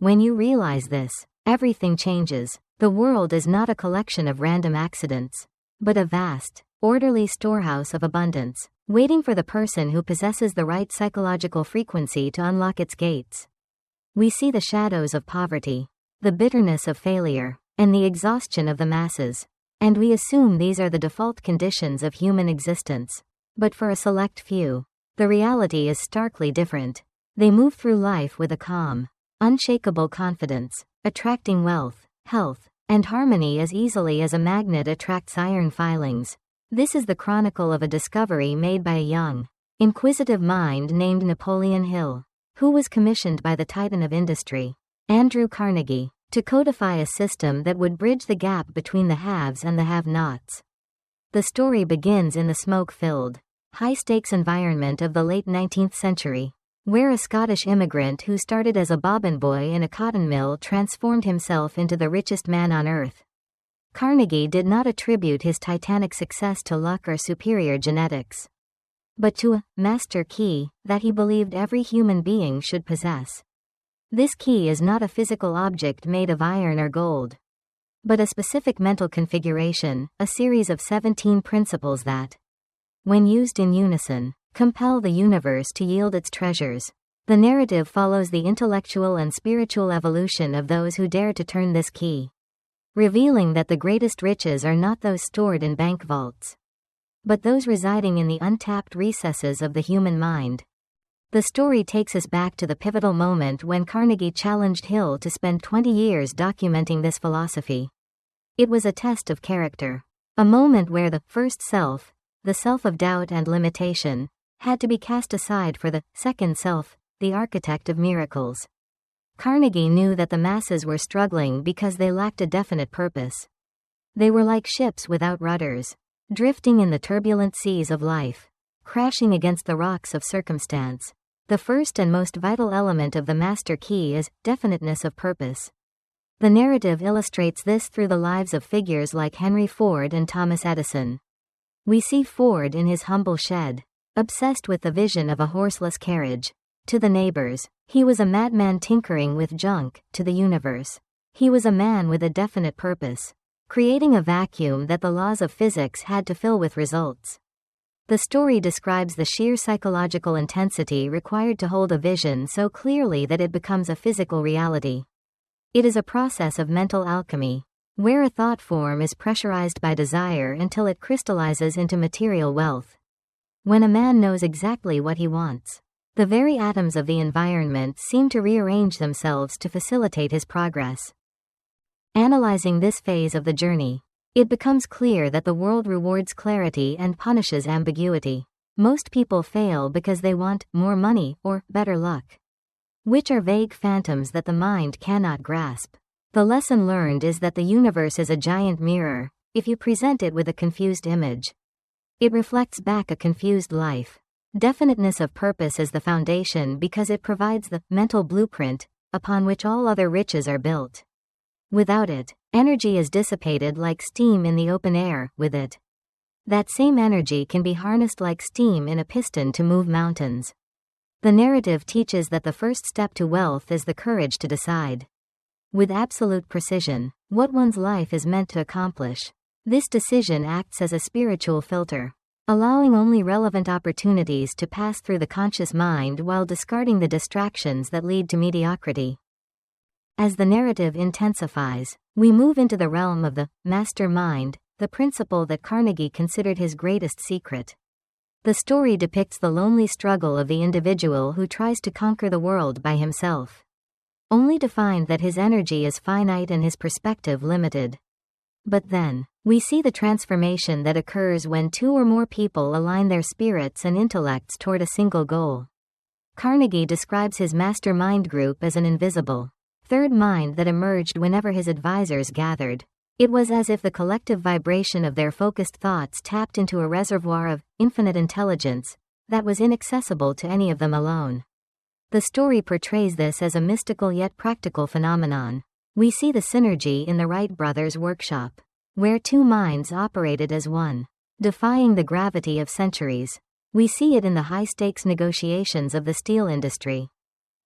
When you realize this, everything changes. The world is not a collection of random accidents, but a vast, orderly storehouse of abundance, waiting for the person who possesses the right psychological frequency to unlock its gates. We see the shadows of poverty, the bitterness of failure, and the exhaustion of the masses, and we assume these are the default conditions of human existence. But for a select few, the reality is starkly different. They move through life with a calm, unshakable confidence, attracting wealth, health, and harmony as easily as a magnet attracts iron filings. This is the chronicle of a discovery made by a young, inquisitive mind named Napoleon Hill, who was commissioned by the titan of industry, Andrew Carnegie, to codify a system that would bridge the gap between the haves and the have-nots. The story begins in the smoke-filled, high-stakes environment of the late 19th century, where a Scottish immigrant who started as a bobbin boy in a cotton mill transformed himself into the richest man on earth. Carnegie did not attribute his titanic success to luck or superior genetics, but to a master key that he believed every human being should possess. This key is not a physical object made of iron or gold, but a specific mental configuration, a series of 17 principles that, when used in unison, compel the universe to yield its treasures. The narrative follows the intellectual and spiritual evolution of those who dare to turn this key, revealing that the greatest riches are not those stored in bank vaults, but those residing in the untapped recesses of the human mind. The story takes us back to the pivotal moment when Carnegie challenged Hill to spend 20 years documenting this philosophy. It was a test of character, a moment where the first self, the self of doubt and limitation, had to be cast aside for the second self, the architect of miracles. Carnegie knew that the masses were struggling because they lacked a definite purpose. They were like ships without rudders, drifting in the turbulent seas of life, crashing against the rocks of circumstance. The first and most vital element of the master key is definiteness of purpose. The narrative illustrates this through the lives of figures like Henry Ford and Thomas Edison. We see Ford in his humble shed, obsessed with the vision of a horseless carriage. To the neighbors, he was a madman tinkering with junk. To the universe, he was a man with a definite purpose, creating a vacuum that the laws of physics had to fill with results. The story describes the sheer psychological intensity required to hold a vision so clearly that it becomes a physical reality. It is a process of mental alchemy, where a thought form is pressurized by desire until it crystallizes into material wealth. When a man knows exactly what he wants, the very atoms of the environment seem to rearrange themselves to facilitate his progress. Analyzing this phase of the journey, it becomes clear that the world rewards clarity and punishes ambiguity. Most people fail because they want more money or better luck, which are vague phantoms that the mind cannot grasp. The lesson learned is that the universe is a giant mirror. If you present it with a confused image, it reflects back a confused life. Definiteness of purpose is the foundation because it provides the mental blueprint upon which all other riches are built. Without it, energy is dissipated like steam in the open air. With it, that same energy can be harnessed like steam in a piston to move mountains. The narrative teaches that the first step to wealth is the courage to decide, with absolute precision, what one's life is meant to accomplish. This decision acts as a spiritual filter, allowing only relevant opportunities to pass through the conscious mind while discarding the distractions that lead to mediocrity. As the narrative intensifies, we move into the realm of the master mind, the principle that Carnegie considered his greatest secret. The story depicts the lonely struggle of the individual who tries to conquer the world by himself, only to find that his energy is finite and his perspective limited. But then, we see the transformation that occurs when two or more people align their spirits and intellects toward a single goal. Carnegie describes his mastermind group as an invisible third mind that emerged whenever his advisors gathered. It was as if the collective vibration of their focused thoughts tapped into a reservoir of infinite intelligence that was inaccessible to any of them alone. The story portrays this as a mystical yet practical phenomenon. We see the synergy in the Wright brothers' workshop, where two minds operated as one, defying the gravity of centuries. We see it in the high-stakes negotiations of the steel industry,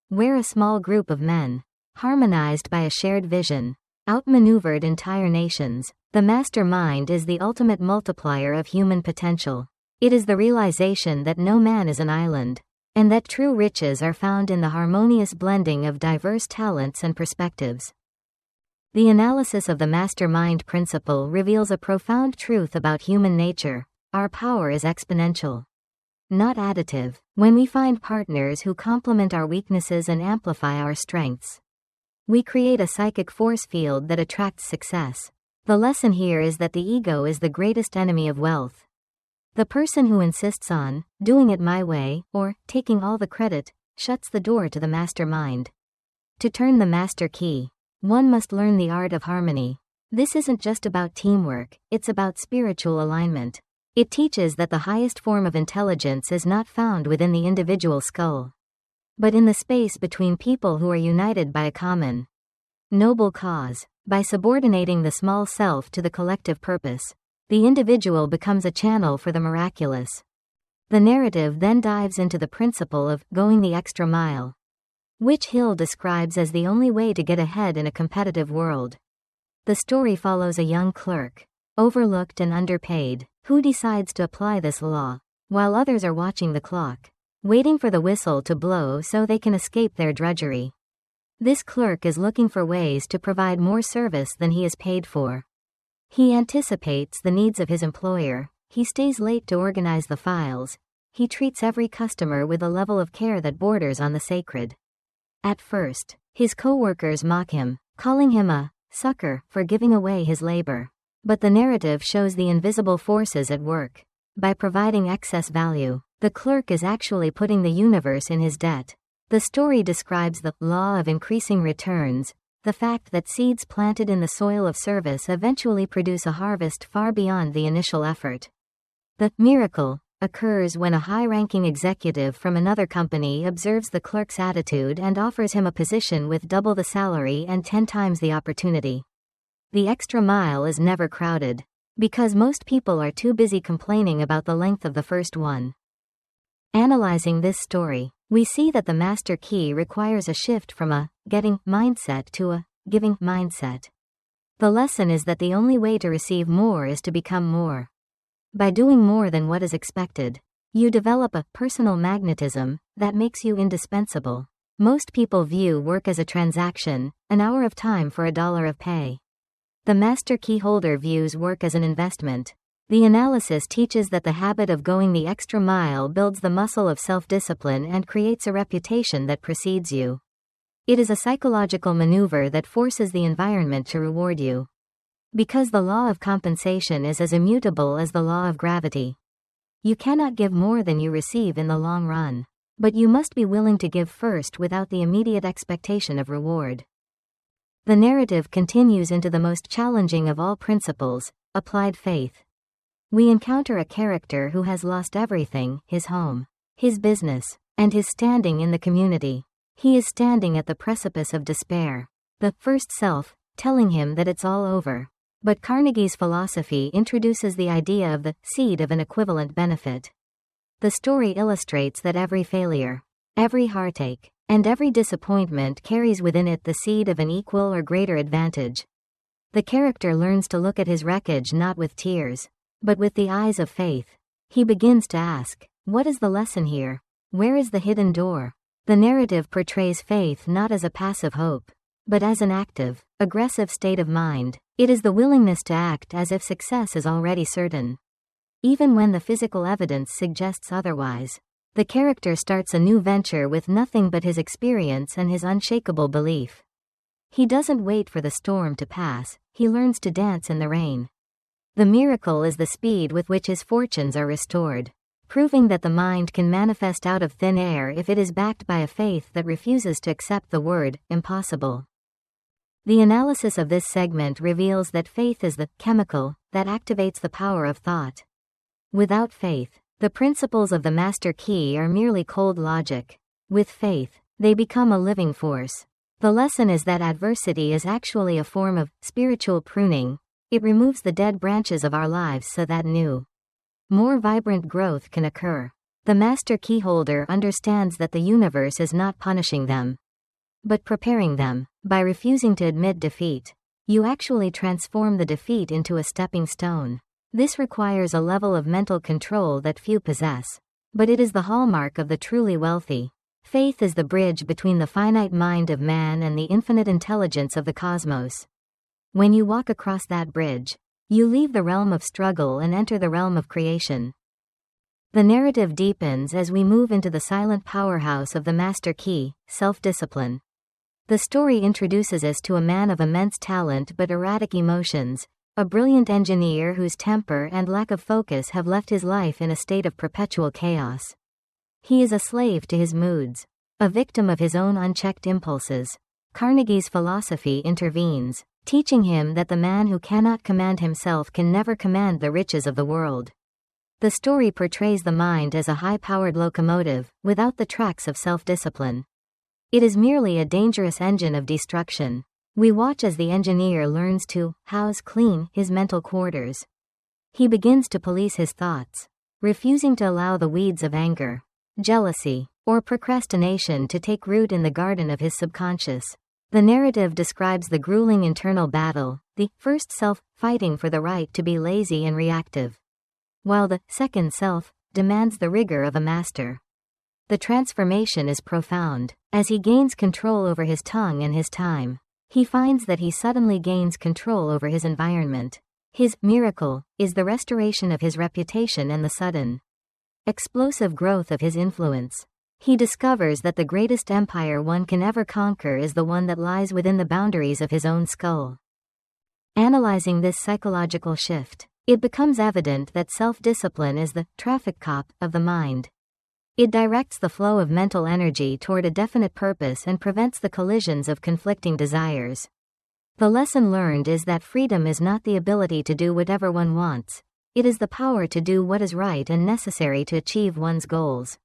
where a small group of men, harmonized by a shared vision, outmaneuvered entire nations. The mastermind is the ultimate multiplier of human potential. It is the realization that no man is an island, and that true riches are found in the harmonious blending of diverse talents and perspectives. The analysis of the mastermind principle reveals a profound truth about human nature. Our power is exponential, not additive. When we find partners who complement our weaknesses and amplify our strengths, we create a psychic force field that attracts success. The lesson here is that the ego is the greatest enemy of wealth. The person who insists on doing it my way or taking all the credit shuts the door to the mastermind. To turn the master key, one must learn the art of harmony. This isn't just about teamwork, it's about spiritual alignment. It teaches that the highest form of intelligence is not found within the individual skull, but in the space between people who are united by a common, noble cause. By subordinating the small self to the collective purpose, the individual becomes a channel for the miraculous. The narrative then dives into the principle of going the extra mile, which Hill describes as the only way to get ahead in a competitive world. The story follows a young clerk, overlooked and underpaid, who decides to apply this law, while others are watching the clock, waiting for the whistle to blow so they can escape their drudgery. This clerk is looking for ways to provide more service than he is paid for. He anticipates the needs of his employer, he stays late to organize the files, he treats every customer with a level of care that borders on the sacred. At first, his co-workers mock him, calling him a sucker for giving away his labor. But the narrative shows the invisible forces at work. By providing excess value, the clerk is actually putting the universe in his debt. The story describes the law of increasing returns, the fact that seeds planted in the soil of service eventually produce a harvest far beyond the initial effort. The miracle occurs when a high-ranking executive from another company observes the clerk's attitude and offers him a position with double the salary and 10 times the opportunity. The extra mile is never crowded, because most people are too busy complaining about the length of the first one. Analyzing this story, we see that the master key requires a shift from a getting mindset to a giving mindset. The lesson is that the only way to receive more is to become more. By doing more than what is expected, you develop a personal magnetism that makes you indispensable. Most people view work as a transaction, an hour of time for $1 of pay. The master key holder views work as an investment. The analysis teaches that the habit of going the extra mile builds the muscle of self-discipline and creates a reputation that precedes you. It is a psychological maneuver that forces the environment to reward you. Because the law of compensation is as immutable as the law of gravity. You cannot give more than you receive in the long run. But you must be willing to give first without the immediate expectation of reward. The narrative continues into the most challenging of all principles, applied faith. We encounter a character who has lost everything, his home, his business, and his standing in the community. He is standing at the precipice of despair. The first self, telling him that it's all over. But Carnegie's philosophy introduces the idea of the seed of an equivalent benefit. The story illustrates that every failure, every heartache, and every disappointment carries within it the seed of an equal or greater advantage. The character learns to look at his wreckage not with tears, but with the eyes of faith. He begins to ask, what is the lesson here? Where is the hidden door? The narrative portrays faith not as a passive hope, but as an active, aggressive state of mind. It is the willingness to act as if success is already certain, even when the physical evidence suggests otherwise. The character starts a new venture with nothing but his experience and his unshakable belief. He doesn't wait for the storm to pass, he learns to dance in the rain. The miracle is the speed with which his fortunes are restored, proving that the mind can manifest out of thin air if it is backed by a faith that refuses to accept the word impossible. The analysis of this segment reveals that faith is the chemical that activates the power of thought. Without faith, the principles of the master key are merely cold logic. With faith, they become a living force. The lesson is that adversity is actually a form of spiritual pruning. It removes the dead branches of our lives so that new, more vibrant growth can occur. The master key holder understands that the universe is not punishing them. but preparing them. By refusing to admit defeat, you actually transform the defeat into a stepping stone. This requires a level of mental control that few possess, but it is the hallmark of the truly wealthy. Faith is the bridge between the finite mind of man and the infinite intelligence of the cosmos. When you walk across that bridge, you leave the realm of struggle and enter the realm of creation. The narrative deepens as we move into the silent powerhouse of the master key, self-discipline. The story introduces us to a man of immense talent but erratic emotions, a brilliant engineer whose temper and lack of focus have left his life in a state of perpetual chaos. He is a slave to his moods, a victim of his own unchecked impulses. Carnegie's philosophy intervenes, teaching him that the man who cannot command himself can never command the riches of the world. The story portrays the mind as a high-powered locomotive, without the tracks of self-discipline. It is merely a dangerous engine of destruction. We watch as the engineer learns to house clean his mental quarters. He begins to police his thoughts, refusing to allow the weeds of anger, jealousy, or procrastination to take root in the garden of his subconscious. The narrative describes the grueling internal battle, the first self fighting for the right to be lazy and reactive, while the second self demands the rigor of a master. The transformation is profound. As he gains control over his tongue and his time, he finds that he suddenly gains control over his environment. His miracle is the restoration of his reputation and the sudden, explosive growth of his influence. He discovers that the greatest empire one can ever conquer is the one that lies within the boundaries of his own skull. Analyzing this psychological shift, it becomes evident that self-discipline is the traffic cop of the mind. It directs the flow of mental energy toward a definite purpose and prevents the collisions of conflicting desires. The lesson learned is that freedom is not the ability to do whatever one wants. It is the power to do what is right and necessary to achieve one's goals.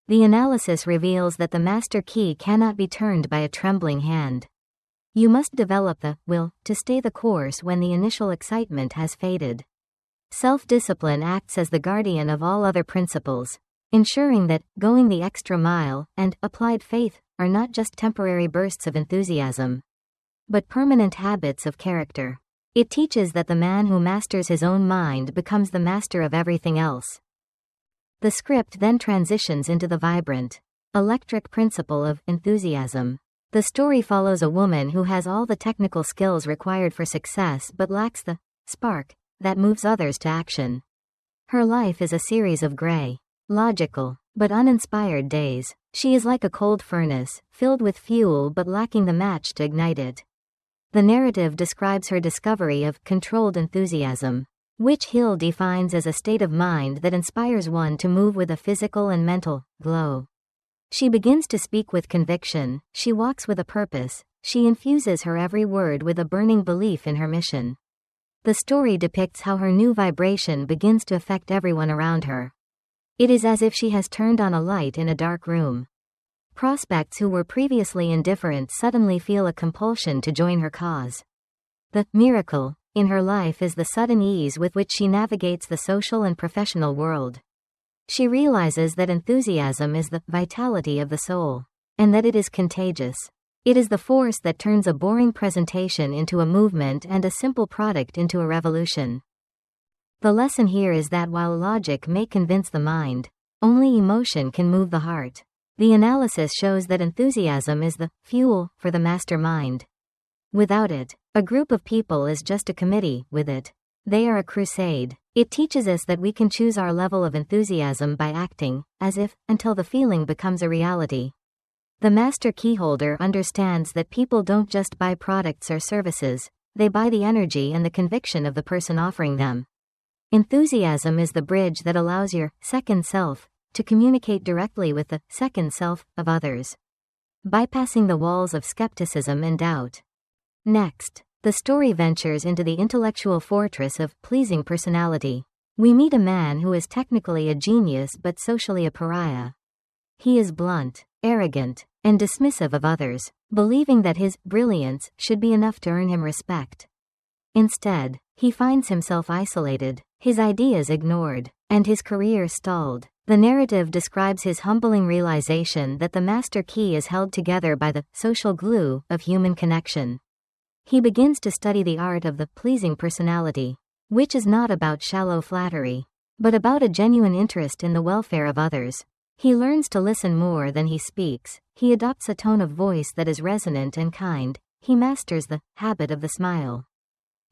The analysis reveals that the master key cannot be turned by a trembling hand. You must develop the will to stay the course when the initial excitement has faded. Self-discipline acts as the guardian of all other principles, ensuring that going the extra mile and applied faith are not just temporary bursts of enthusiasm, but permanent habits of character. It teaches that the man who masters his own mind becomes the master of everything else. The script then transitions into the vibrant, electric principle of enthusiasm. The story follows a woman who has all the technical skills required for success but lacks the spark that moves others to action. Her life is a series of gray, logical, but uninspired days. She is like a cold furnace, filled with fuel but lacking the match to ignite it. The narrative describes her discovery of controlled enthusiasm, which Hill defines as a state of mind that inspires one to move with a physical and mental glow. She begins to speak with conviction, she walks with a purpose, she infuses her every word with a burning belief in her mission. The story depicts how her new vibration begins to affect everyone around her. It is as if she has turned on a light in a dark room. Prospects who were previously indifferent suddenly feel a compulsion to join her cause. The miracle in her life is the sudden ease with which she navigates the social and professional world. She realizes that enthusiasm is the vitality of the soul, and that it is contagious. It is the force that turns a boring presentation into a movement and a simple product into a revolution. The lesson here is that while logic may convince the mind, only emotion can move the heart. The analysis shows that enthusiasm is the fuel for the master mind. Without it, a group of people is just a committee. With it, they are a crusade. It teaches us that we can choose our level of enthusiasm by acting, as if, until the feeling becomes a reality. The master keyholder understands that people don't just buy products or services, they buy the energy and the conviction of the person offering them. Enthusiasm is the bridge that allows your second self to communicate directly with the second self of others, bypassing the walls of skepticism and doubt. Next, the story ventures into the intellectual fortress of pleasing personality. We meet a man who is technically a genius but socially a pariah. He is blunt, arrogant, and dismissive of others, believing that his brilliance should be enough to earn him respect. Instead, he finds himself isolated, his ideas ignored, and his career stalled. The narrative describes his humbling realization that the master key is held together by the social glue of human connection. He begins to study the art of the pleasing personality, which is not about shallow flattery, but about a genuine interest in the welfare of others. He learns to listen more than he speaks. He adopts a tone of voice that is resonant and kind. He masters the habit of the smile.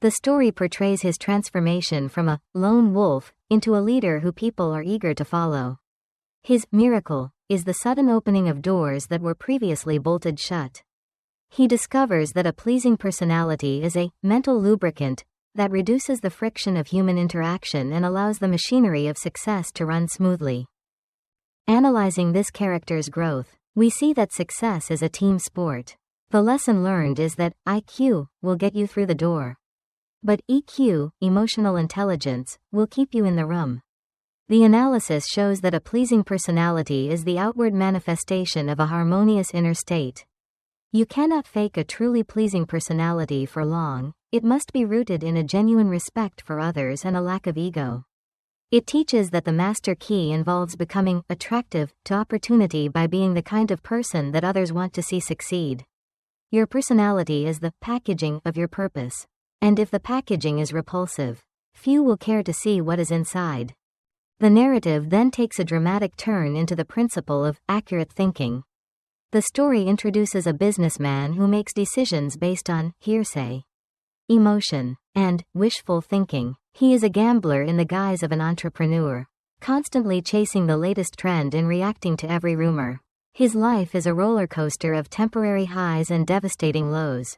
The story portrays his transformation from a lone wolf into a leader who people are eager to follow. His miracle is the sudden opening of doors that were previously bolted shut. He discovers that a pleasing personality is a mental lubricant that reduces the friction of human interaction and allows the machinery of success to run smoothly. Analyzing this character's growth, we see that success is a team sport. The lesson learned is that IQ will get you through the door, but EQ, emotional intelligence, will keep you in the room. The analysis shows that a pleasing personality is the outward manifestation of a harmonious inner state. You cannot fake a truly pleasing personality for long. It must be rooted in a genuine respect for others and a lack of ego. It teaches that the master key involves becoming attractive to opportunity by being the kind of person that others want to see succeed. Your personality is the packaging of your purpose. And if the packaging is repulsive, few will care to see what is inside. The narrative then takes a dramatic turn into the principle of accurate thinking. The story introduces a businessman who makes decisions based on hearsay, emotion, and wishful thinking. He is a gambler in the guise of an entrepreneur, constantly chasing the latest trend and reacting to every rumor. His life is a roller coaster of temporary highs and devastating lows.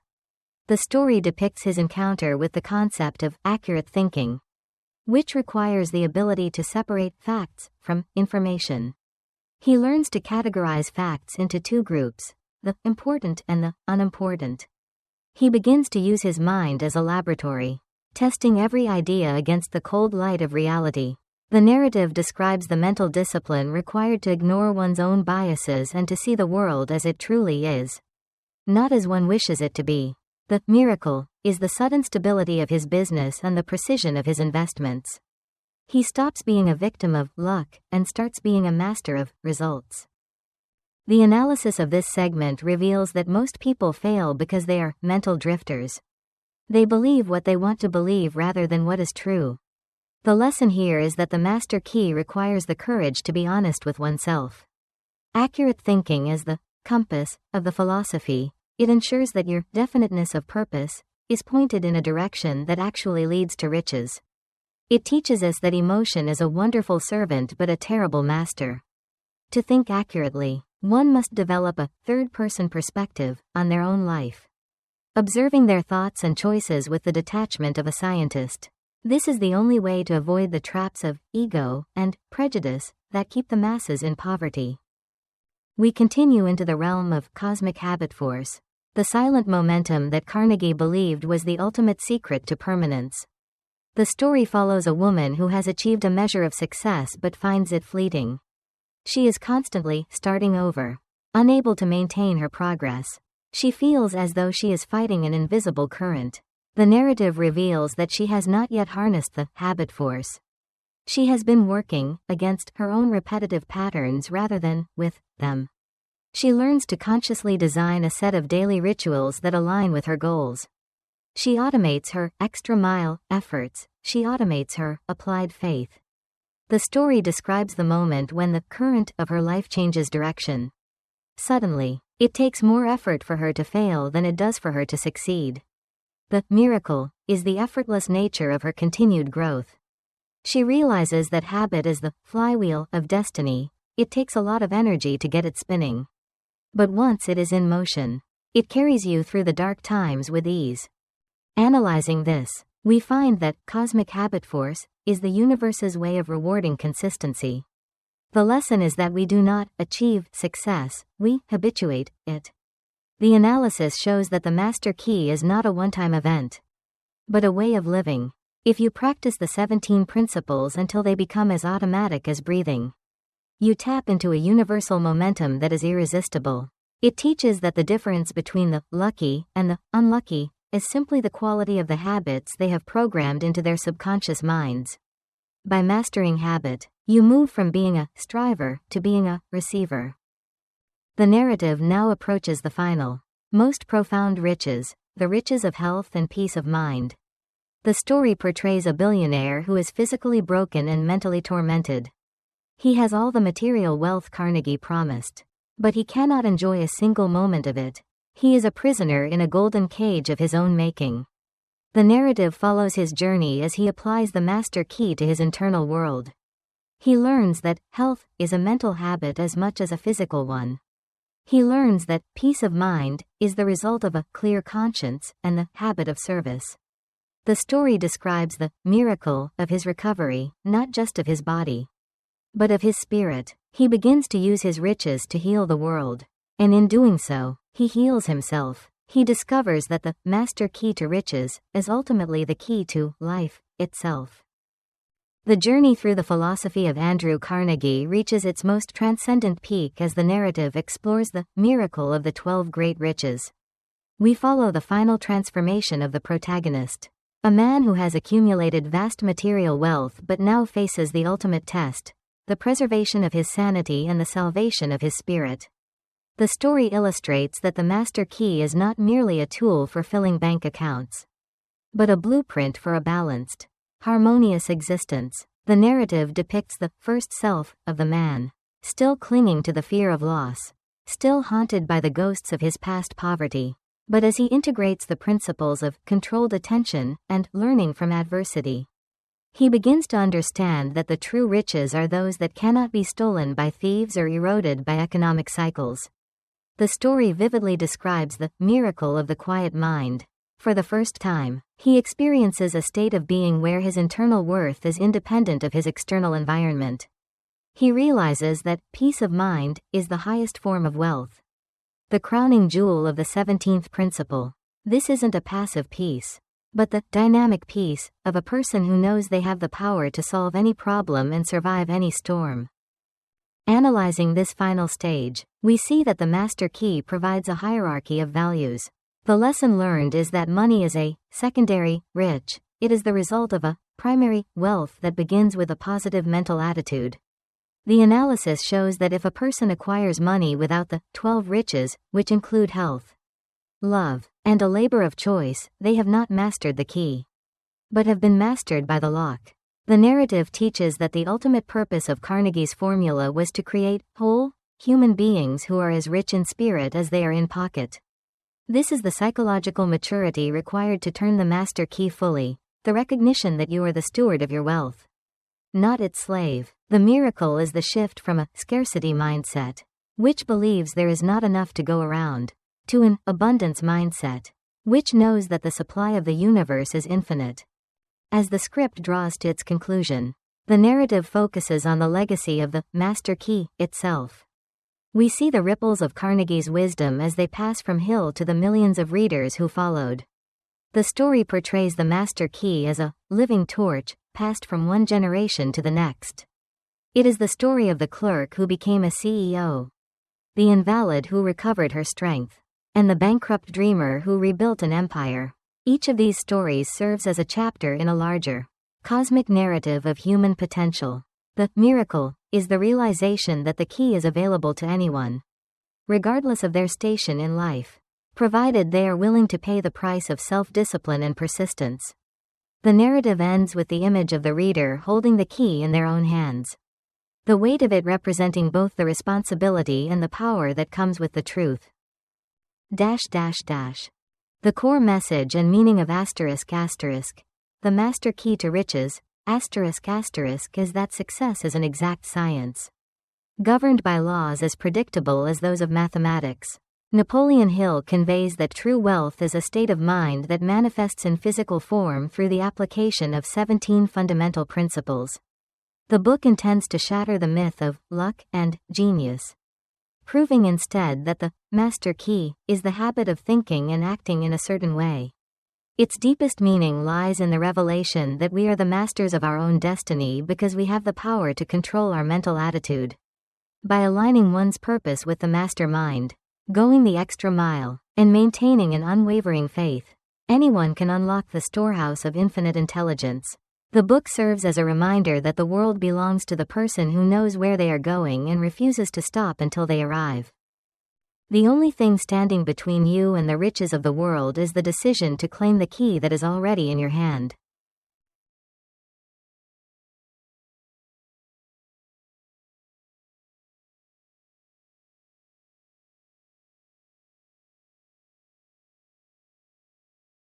The story depicts his encounter with the concept of accurate thinking, which requires the ability to separate facts from information. He learns to categorize facts into two groups, the important and the unimportant. He begins to use his mind as a laboratory, testing every idea against the cold light of reality. The narrative describes the mental discipline required to ignore one's own biases and to see the world as it truly is, not as one wishes it to be. The miracle is the sudden stability of his business and the precision of his investments. He stops being a victim of luck and starts being a master of results. The analysis of this segment reveals that most people fail because they are mental drifters. They believe what they want to believe rather than what is true. The lesson here is that the master key requires the courage to be honest with oneself. Accurate thinking is the compass of the philosophy. It ensures that your definiteness of purpose is pointed in a direction that actually leads to riches. It teaches us that emotion is a wonderful servant but a terrible master. To think accurately, one must develop a third-person perspective on their own life, observing their thoughts and choices with the detachment of a scientist. This is the only way to avoid the traps of ego and prejudice that keep the masses in poverty. We continue into the realm of cosmic habit force, the silent momentum that Carnegie believed was the ultimate secret to permanence. The story follows a woman who has achieved a measure of success but finds it fleeting. She is constantly starting over, unable to maintain her progress. She feels as though she is fighting an invisible current. The narrative reveals that she has not yet harnessed the habit force. She has been working against her own repetitive patterns rather than with them. She learns to consciously design a set of daily rituals that align with her goals. She automates her extra-mile efforts. She automates her applied faith. The story describes the moment when the current of her life changes direction. Suddenly, it takes more effort for her to fail than it does for her to succeed. The miracle is the effortless nature of her continued growth. She realizes that habit is the flywheel of destiny. It takes a lot of energy to get it spinning. But once it is in motion, it carries you through the dark times with ease. Analyzing this, we find that cosmic habit force is the universe's way of rewarding consistency. The lesson is that we do not achieve success, we habituate it. The analysis shows that the master key is not a one-time event, but a way of living. If you practice the 17 principles until they become as automatic as breathing, you tap into a universal momentum that is irresistible. It teaches that the difference between the lucky and the unlucky is simply the quality of the habits they have programmed into their subconscious minds. By mastering habit, you move from being a striver to being a receiver. The narrative now approaches the final, most profound riches, the riches of health and peace of mind. The story portrays a billionaire who is physically broken and mentally tormented. He has all the material wealth Carnegie promised, but he cannot enjoy a single moment of it. He is a prisoner in a golden cage of his own making. The narrative follows his journey as he applies the master key to his internal world. He learns that health is a mental habit as much as a physical one. He learns that peace of mind is the result of a clear conscience and the habit of service. The story describes the miracle of his recovery, not just of his body, but of his spirit. He begins to use his riches to heal the world, and in doing so, he heals himself. He discovers that the master key to riches is ultimately the key to life itself. The journey through the philosophy of Andrew Carnegie reaches its most transcendent peak as the narrative explores the miracle of the 12 great riches. We follow the final transformation of the protagonist, a man who has accumulated vast material wealth but now faces the ultimate test, the preservation of his sanity and the salvation of his spirit. The story illustrates that the master key is not merely a tool for filling bank accounts, but a blueprint for a balanced, harmonious existence. The narrative depicts the first self of the man, still clinging to the fear of loss, still haunted by the ghosts of his past poverty. But as he integrates the principles of controlled attention and learning from adversity, he begins to understand that the true riches are those that cannot be stolen by thieves or eroded by economic cycles. The story vividly describes the miracle of the quiet mind. For the first time, he experiences a state of being where his internal worth is independent of his external environment. He realizes that peace of mind is the highest form of wealth, the crowning jewel of the 17th principle. This isn't a passive peace, but the dynamic peace of a person who knows they have the power to solve any problem and survive any storm. Analyzing this final stage, we see that the master key provides a hierarchy of values. The lesson learned is that money is a secondary rich. It is the result of a primary wealth that begins with a positive mental attitude. The analysis shows that if a person acquires money without the 12 riches, which include health, love, and a labor of choice, they have not mastered the key, but have been mastered by the lock. The narrative teaches that the ultimate purpose of Carnegie's formula was to create whole, human beings who are as rich in spirit as they are in pocket. This is the psychological maturity required to turn the master key fully, the recognition that you are the steward of your wealth, not its slave. The miracle is the shift from a scarcity mindset, which believes there is not enough to go around, to an abundance mindset, which knows that the supply of the universe is infinite. As the script draws to its conclusion, the narrative focuses on the legacy of the master key itself. We see the ripples of Carnegie's wisdom as they pass from Hill to the millions of readers who followed. The story portrays the master key as a living torch, passed from one generation to the next. It is the story of the clerk who became a CEO, the invalid who recovered her strength, and the bankrupt dreamer who rebuilt an empire. Each of these stories serves as a chapter in a larger, cosmic narrative of human potential. The miracle is the realization that the key is available to anyone, regardless of their station in life, provided they are willing to pay the price of self-discipline and persistence. The narrative ends with the image of the reader holding the key in their own hands, the weight of it representing both the responsibility and the power that comes with the truth. The core message and meaning of the master key to riches, is that success is an exact science, governed by laws as predictable as those of mathematics. Napoleon Hill conveys that true wealth is a state of mind that manifests in physical form through the application of 17 fundamental principles. The book intends to shatter the myth of luck and genius, proving instead that the master key is the habit of thinking and acting in a certain way. Its deepest meaning lies in the revelation that we are the masters of our own destiny because we have the power to control our mental attitude. By aligning one's purpose with the master mind, going the extra mile, and maintaining an unwavering faith, anyone can unlock the storehouse of infinite intelligence. The book serves as a reminder that the world belongs to the person who knows where they are going and refuses to stop until they arrive. The only thing standing between you and the riches of the world is the decision to claim the key that is already in your hand.